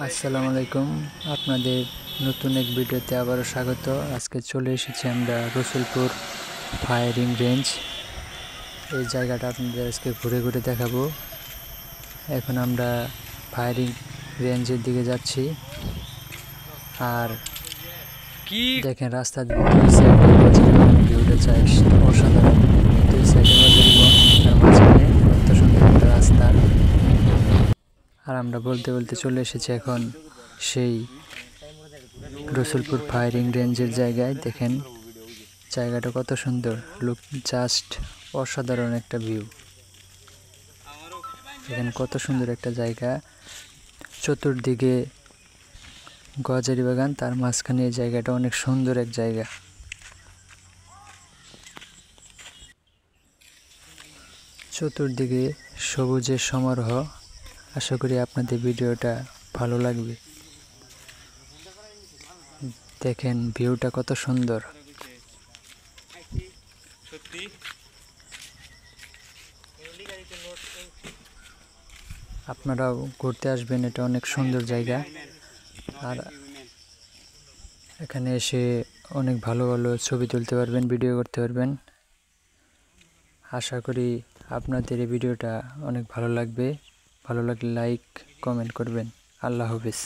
আসসালামু আলাইকুম, আপনাদের নতুন এক ভিডিওতে আবারও স্বাগত। আজকে চলে এসেছি আমরা রসুলপুর ফায়ারিং রেঞ্জ। এই জায়গাটা আপনাদের আজকে ঘুরে ঘুরে দেখাবো। এখন আমরা ফায়ারিং রেঞ্জের দিকে যাচ্ছি। আর দেখেন রাস্তার দুই সাইডে ভিউটা চাই অসাধারণ। দুই সাইডে তার মাঝখানে কত সুন্দর একটা রাস্তা। আর আমরা বলতে বলতে চলে এসেছি এখন সেই রসুলপুর ফায়ারিং রেঞ্জের জায়গায়। দেখেন জায়গাটা কত সুন্দর, লুক জাস্ট অসাধারণ একটা ভিউ। দেখেন কত সুন্দর একটা জায়গা, চতুর্দিকে গজারি বাগান, তার মাঝখানে এই জায়গাটা অনেক সুন্দর এক জায়গা। চতুর্দিকে সবুজের সমারোহ। আশা করি আপনাদের ভিডিওটা ভালো লাগবে। দেখেন ভিউটা কত সুন্দর। আপনারাও ঘুরতে আসবেন, এটা অনেক সুন্দর জায়গা। আর এখানে এসে অনেক ভালো ভালো ছবি তুলতে পারবেন, ভিডিও করতে পারবেন। আশা করি আপনাদের এই ভিডিওটা অনেক ভালো লাগবে। ভালো লাগলে লাইক কমেন্ট করবেন। আল্লাহ হাফেজ।